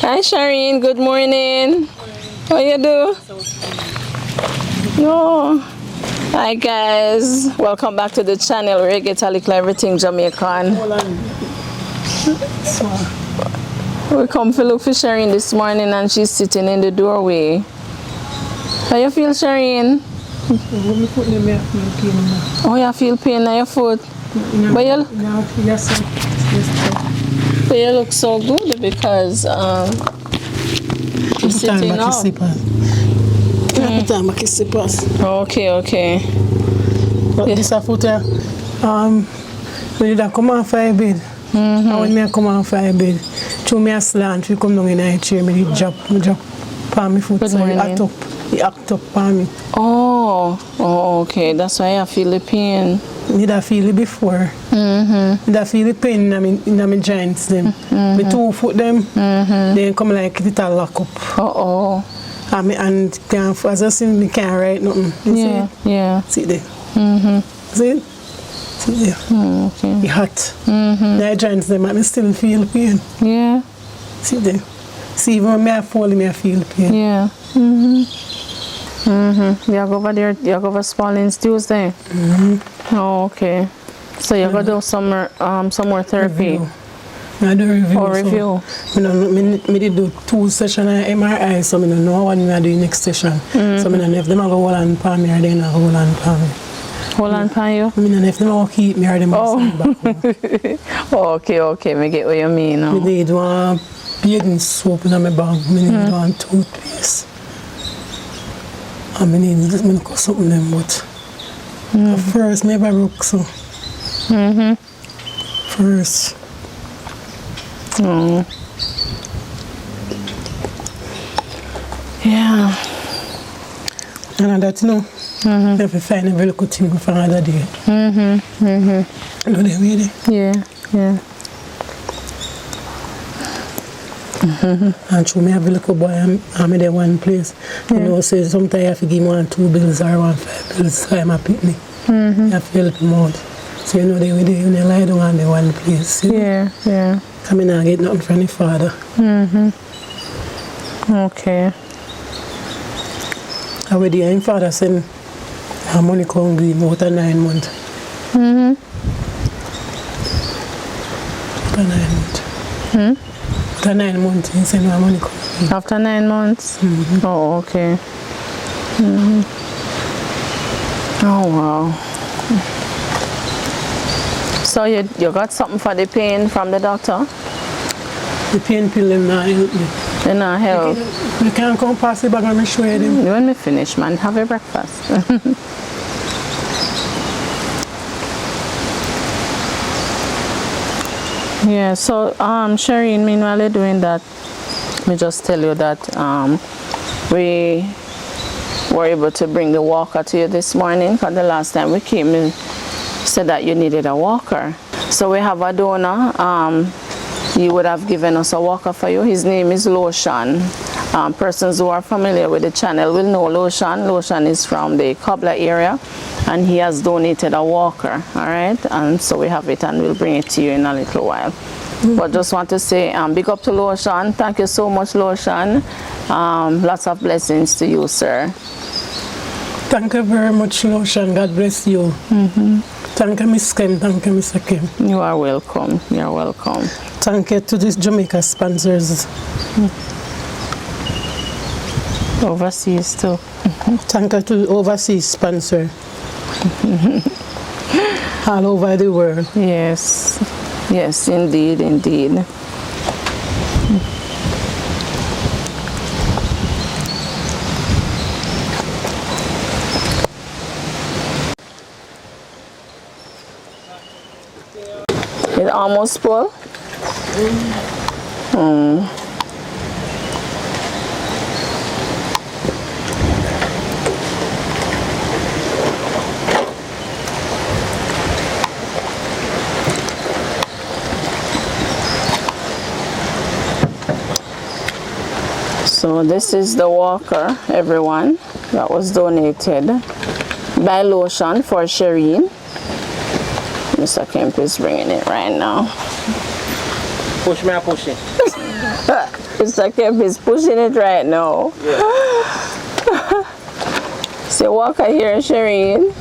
Hi Shereen, good morning. How you do? No. Hi guys, welcome back to the channel where you get a little everything Jamaican. We come to look for Shereen this morning and she's sitting in the doorway. How you feel, Shereen? Oh, you feel pain in your foot? But you look so good because you're sitting up. Okay. But this a foot when you come off a bed, and when I come off a bed, through me a slant, we come down in a chair, me drop palm my foot, so you act up palm me. Oh, okay, that's why I feel the pain. Me da feel it before. Me da feel the pain in my joints them. My 2 foot them, they come like it a lock up. And as I see me can't write nothing. You see? Yeah. See there. See it? See there. Okay. It's hot. The joints them, I still feel pain. Yeah. See there. See even when I fall, I feel pain. Yeah. You go over there. You go over Spalding's Tuesday. Oh, okay. So you go do some more therapy. Review. I do review. Oh, review. So, I did do 2 sessions of MRI, so I don't know what I do next session. So I don't know if they go hold on palm me or they not hold on palm me. Hold on palm you? I don't know if they go keep me or they send back. Okay. Me get what you mean now. I need one bathing soap in my bag. I need one toothpaste. And I need something them, but first, I never broke so. First. Yeah. And that, you know, if you find a very good thing for another day. You know they way there? Yeah. And show me have a little boy, I'm in there one place. You know, say sometimes I have to give me 2 bills or 5 bills, so I'm a picnic. You have to help him out. So you know they way there, you lie down on the one place. Yeah. I mean, I get nothing from the father. Okay. Already, my father sent her money come give him out of 9 months. After 9 months. After 9 months, he sent her money come give him. After 9 months? Oh, okay. Oh, wow. So you got something for the pain from the doctor? The pain pill them not help me. They not help? You can't come past the bag and show them. When we finish, man, have a breakfast. Yeah, so Shereen, meanwhile you're doing that, let me just tell you that we were able to bring the walker to you this morning, because the last time we came in said that you needed a walker. So we have a donor. He would have given us a walker for you. His name is Lotion. Persons who are familiar with the channel will know Lotion. Lotion is from the Cobbler area, and he has donated a walker. All right, and so we have it, and we'll bring it to you in a little while. But just want to say big up to Lotion. Thank you so much, Lotion. Lots of blessings to you, sir. Thank you very much, Lotion. God bless you. Thank you, Miss Kim. Thank you, Mr. Kim. You are welcome. You are welcome. Thank you to these Jamaica sponsors. Overseas too. Thank you to overseas sponsor. All over the world. Yes, indeed. It almost full. So this is the walker, everyone, that was donated by Lotion for Shereen. Mr. Kemp is bringing it right now. Push me, I push it. Mr. Kev is pushing it right now. Yeah. So walker here, Shereen.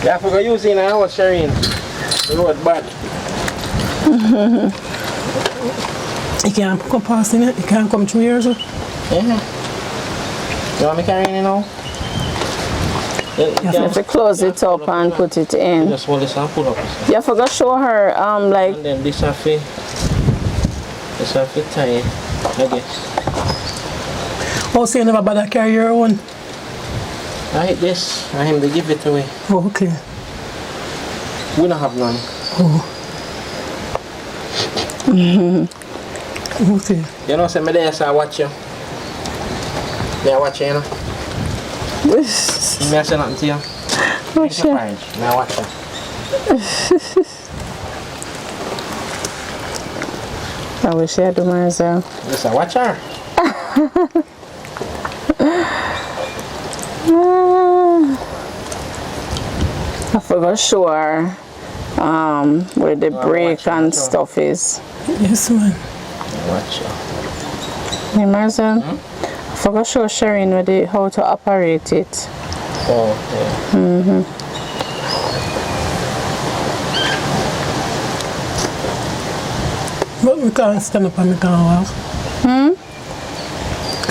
Yeah, I forgot using an hour, Shereen. The road bad. You can't come past in it. You can't come through here, so. Yeah. You want me carrying it now? You have to close it up and put it in. Just hold this and pull up. You forgot to show her like. And then this have to tie, I guess. Oh, so you never bother carry your own? I hate this. I him to give it away. Oh, okay. We don't have none. Oh. Okay. You know, say me there, so I watch you. Yeah, I watch you, you know. Me I say nothing to you. Oh, Be surprised. Me I watch you. I wish I had myself. Yes, I watch her. I forgot to show her where the brake and stuff is. Yes, man. Watch you. You Marcel? I forgot to show Shereen how to operate it. Oh, yeah. But we can't stand up and we can't walk.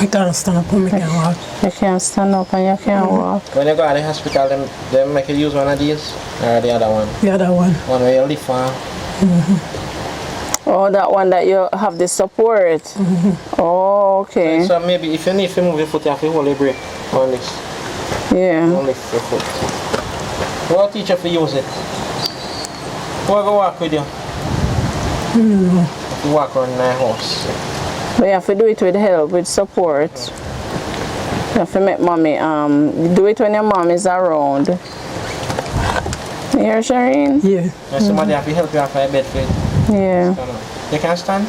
I can't stand up and we can't walk. You can't stand up and you can't walk. When you go to the hospital, they make you use one of these or the other one. The other one. One where you lift on. Oh, that one that you have the support. Oh, okay. So maybe if you need to move your foot, you have to hold your brake on this. Yeah. Don't lift your foot. We'll teach you to use it. We'll go walk with you. You walk around my house. But you have to do it with help, with support. You have to make mommy, do it when your mom is around. You hear, Shereen? Yeah. And somebody have to help you off your bed for it. Yeah. You can stand,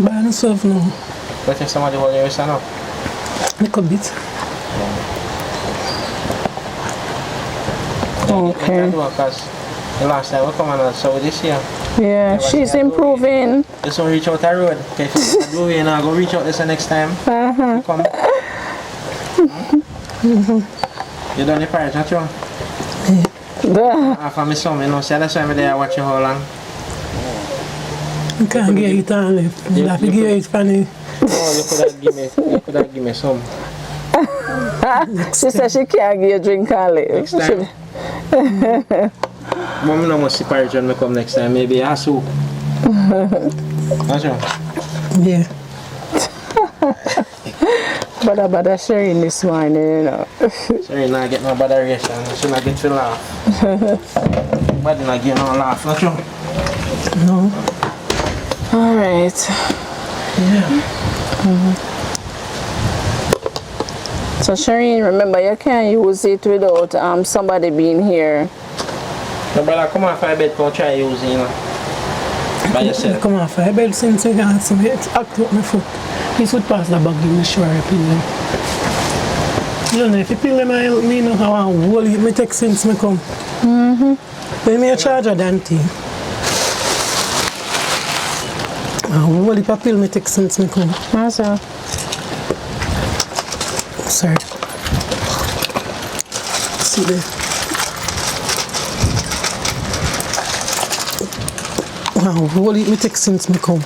By myself now. but if somebody hold you, stand up. Little bit. Okay. Because the last time we come on, so this year. Yeah, she's improving. Just don't reach out the road. Okay, if you do it now, go reach out this next time. You come. You done the parents, not you? After my son, you know, see that's why I'm there watch you how long. You can't get it on left. You have to give it funny. Oh, you could have give me some. She said she can't give you a drink and Next time. Mom no must see porridge when I come next time. Maybe a soup. That's right. Yeah. Bada Shereen this morning, you know. Sorry, not get no bad reaction. She not get to laugh. But not get no laugh, not true? No. Alright. Yeah. So Shereen, remember you can't use it without somebody being here. No, brother, come off my bed, go try using, you know. By yourself. Come off my bed since you can't see me. It's act up my foot. This foot pass the bag, give me sure I peel them. You don't know, if you peel them, I help me know how I hold it. Me take since me come. When me a charger Dante. I hold it, I peel me take since me come. That's all. Sorry. See there. Wow, hold it, me take since me come.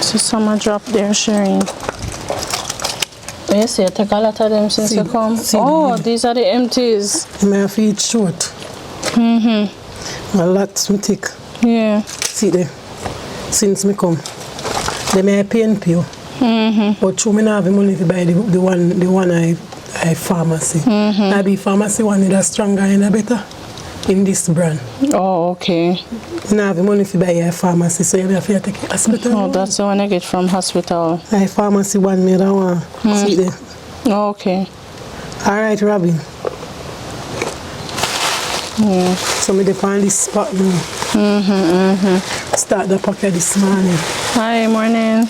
So some drop there, Shereen. Yes, you take a lot of them since See- you come. see Oh, the- these are the empties. My feet short. A lot me take. Yeah. See there. Since me come. They may pain pure. But through me not have the money to buy the one I pharmacy. Maybe pharmacy one is stronger and better in this brand. Oh, okay. You don't have the money to buy a pharmacy, so you have to take it hospital. Oh, that's the one I get from hospital. I pharmacy one me that one. See there. Oh, okay. Alright, Robin. Yeah. So me find this spot now. Start the pocket this morning. Hi, morning.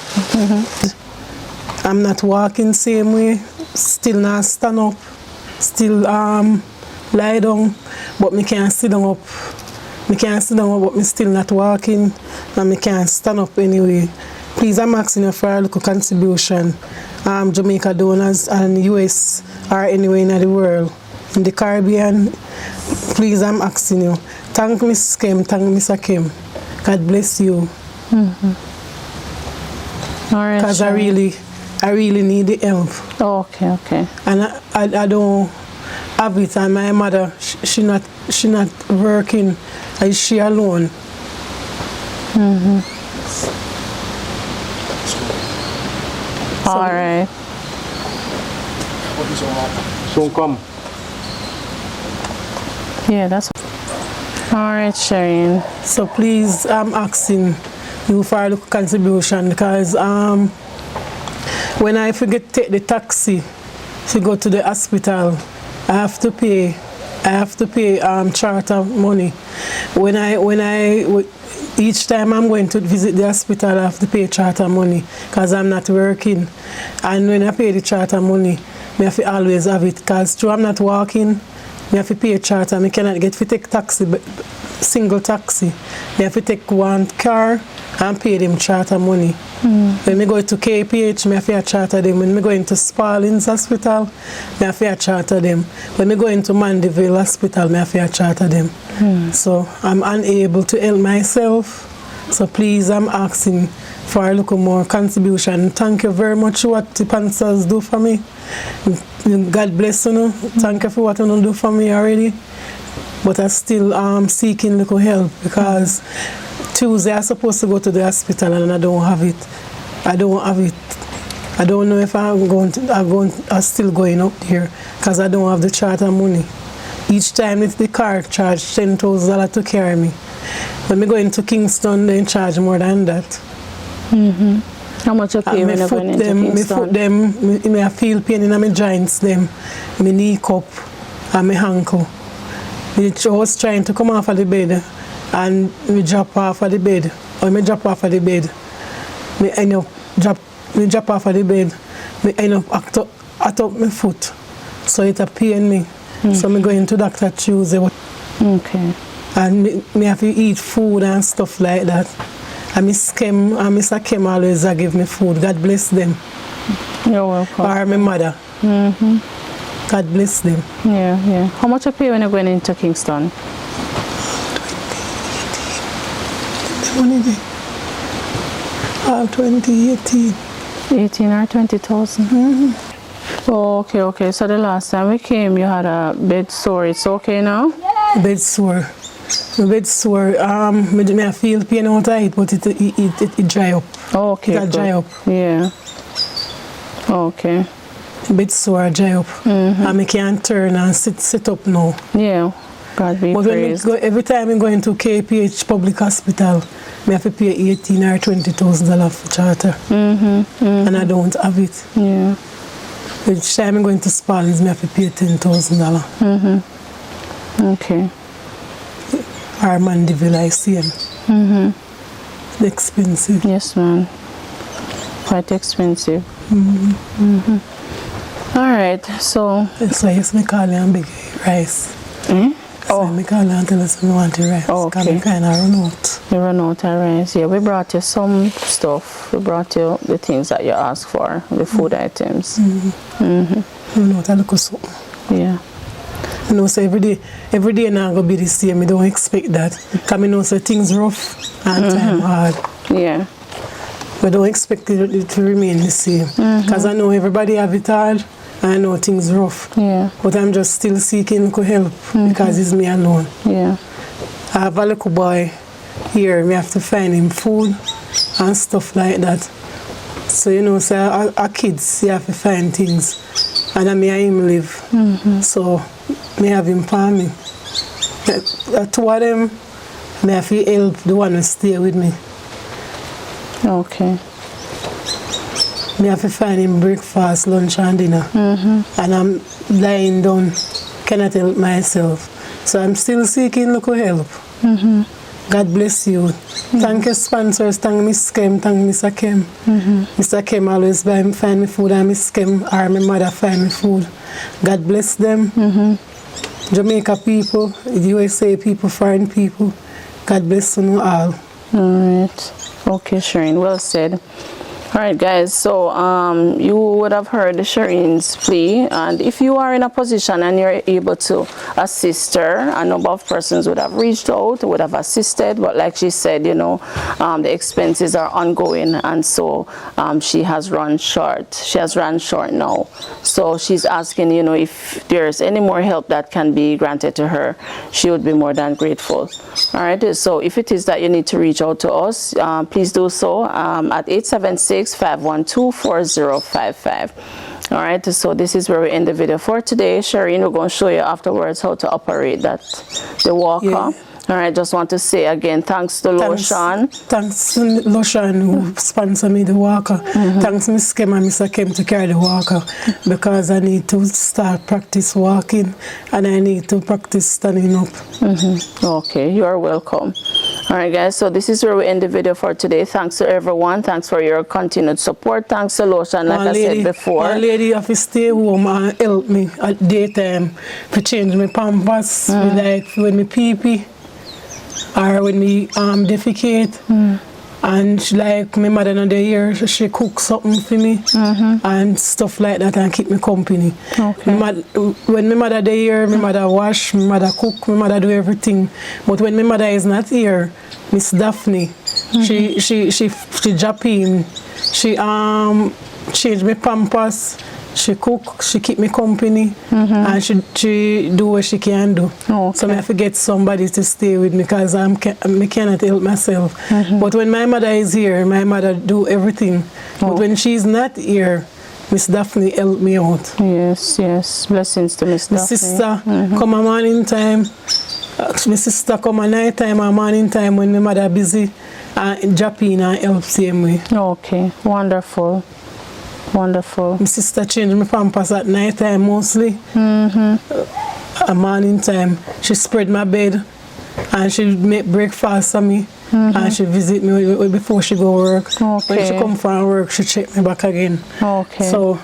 I'm not walking same way. Still not stand up. Still lie down. But me can't sit down up I can't sit down, but I'm still not walking, and I can't stand up anyway. Please, I'm asking you for a little contribution. Jamaica donors and US or anywhere in the world, in the Caribbean. Please, I'm asking you. Thank Miss Kim, thank Mr. Kim. God bless you. All right. Because I really need the help. Oh, okay. And I don't have it. And my mother, she not working. Is she alone? All right. Soon come. Yeah, that's all right, Shereen. So please, I'm asking you for a little contribution because when I forget to take the taxi to go to the hospital, I have to pay charter money. Each time I'm going to visit the hospital, I have to pay charter money because I'm not working. And when I pay the charter money, I have to always have it because I'm not walking. I have to pay charter. I cannot get to take taxi, single taxi. I have to take one car and pay them charter money. When I go to KPH, I have to charter them. When I go into Spalding's Hospital, I have to charter them. When I go into Mandeville Hospital, I have to charter them. So I'm unable to help myself. So please, I'm asking for a little more contribution. Thank you very much for what the sponsors do for me. God bless you. Thank you for what you do for me already. But I'm still seeking little help because Tuesday I'm supposed to go to the hospital and I don't have it. I don't know if I'm still going up there because I don't have the charter money. Each time it's the car charge $10,000 to carry me. When I go into Kingston, they charge more than that. How much you pay when you're going into Kingston? I feel pain in my joints, my knee cup and my ankle. I was trying to come off of the bed and we drop off of the bed. When I drop off of the bed, I end up drop off of the bed, I end up at up my foot. So it pain me. So I go into Dr. Tuesday. Okay. And me have to eat food and stuff like that. And Mr. Kim always give me food. God bless them. You're welcome. Or my mother. God bless them. Yeah. How much you pay when you're going into Kingston? 2018. 18 or 20,000? Oh, okay. So the last time we came, you had a bed sore. It's okay now? Bed sore. My bed sore. I feel pain out of it, but it dry up. Oh, okay. It dry up. Yeah. Okay. Bed sore dry up. And I can't turn and sit up now. Yeah. God be praised. Every time I go into KPH Public Hospital, I have to pay $18,000 or $20,000 for charter. And I don't have it. Yeah. Each time I go into Spalding's, I have to pay $10,000. Okay. Or Mandeville, I see him. Expensive. Yes, man. Quite expensive. All right, so. So yes, I call you and beg rice. So I call you and tell us we want the rice. Oh, okay. Because I kind of run out. You run out of rice. Yeah, we brought you some stuff. We brought you the things that you asked for, the food items. Run out a little something. Yeah. You know, so every day now going to be the same. I don't expect that. Because I know so things rough and time hard. Yeah. But don't expect it to remain the same. Because I know everybody have it hard. I know things rough. Yeah. But I'm just still seeking help because it's me alone. Yeah. I have a little boy here. I have to find him food and stuff like that. So, you know, so our kids, you have to find things. And I may him live. So, I have him for me. Two of them, I have to help the one who stay with me. Okay. I have to find him breakfast, lunch and dinner. And I'm lying down, cannot help myself. So I'm still seeking local help. God bless you. Thank you sponsors, thank Miss Kim, thank Mr. Kim. Mr. Kim always find me food and Miss Kim or my mother find me food. God bless them. Jamaica people, USA people, foreign people, God bless you all. Alright. Okay, Shereen, well said. Alright guys, so you would have heard Shereen's plea, and if you are in a position and you're able to assist her, a number of persons would have reached out, would have assisted, but like she said, you know, the expenses are ongoing, and so she has run short. She has run short now. So she's asking, you know, if there's any more help that can be granted to her, she would be more than grateful. Alright, so if it is that you need to reach out to us, please do so at 876-512-4055. All right, so this is where we end the video for today. Shereen, we're going to show you afterwards how to operate the walker. Yeah. All right, just want to say again, thanks to Lotion. Thanks to Lotion who sponsored me the walker. Thanks to Miss Kim and Mr. Kim to carry the walker, because I need to start practice walking and I need to practice standing up. Okay, you are welcome. All right, guys, so this is where we end the video for today. Thanks to everyone. Thanks for your continued support. Thanks to Lotion, like I said before. One lady have to stay home and help me at daytime to change my pampers, like when me pee-pee or when me defecate. And she, like my mother in the year, she cook something for me and stuff like that and keep me company. Okay. When my mother the here, my mother wash, my mother cook, my mother do everything. But when my mother is not here, Miss Daphne, she drop in, she change my pampers, she cook, she keep me company, and she do what she can do. Okay. So I have to get somebody to stay with me because I cannot help myself. But when my mother is here, my mother do everything. But when she's not here, Miss Daphne help me out. Yes, yes. Blessings to Miss Daphne. My sister come a morning time. My sister come a night time or morning time when my mother busy and drop in and help same way. Okay, wonderful. Wonderful. My sister change my pampers at night time mostly. A morning time. She spread my bed and she make breakfast for me. And she visit me before she go work. Okay. When she come from work, she check me back again. Okay. So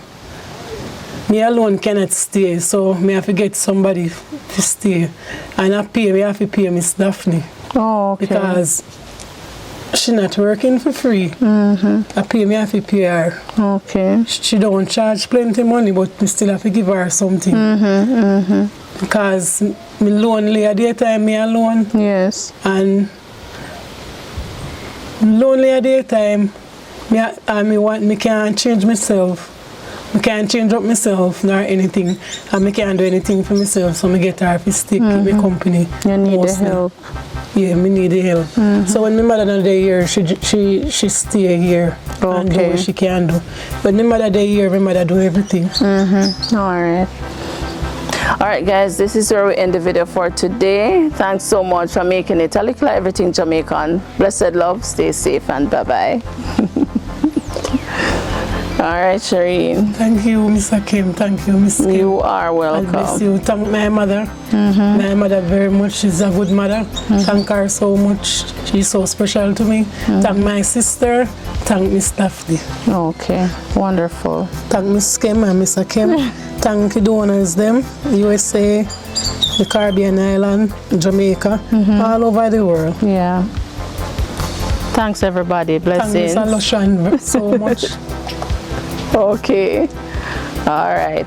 me alone cannot stay, so me have to get somebody to stay. And me have to pay Miss Daphne. Oh, okay. Because she not working for free. Me have to pay her. Okay. She don't charge plenty money, but me still have to give her something. Because me lonely at the time, me alone. Yes. And lonely at the time, me can't change myself. I can't change up myself nor anything, and I can't do anything for myself, so I get her to stick in my company. You need mostly. the help. Yeah, me need the help. So when my mother not there, she stay here and do what she can do. When my mother there, my mother do everything. Alright guys, this is where we end the video for today. Thanks so much for making it a Likkle Everything Jamaican. Blessed love, stay safe, and bye-bye. Alright, Shereen. Thank you, Mr. Kim. Thank you, Miss Kim. You are welcome. God bless you. Thank my mother. My mother very much. She's a good mother. Thank her so much. She's so special to me. Thank my sister. Thank Miss Daphne. Okay, wonderful. Thank Miss Kim and Mr. Kim. Thank the donors them, USA, the Caribbean island, Jamaica, all over the world. Yeah. Thanks everybody. Blessings. Thank Mr. Lotion so much. Okay. All right.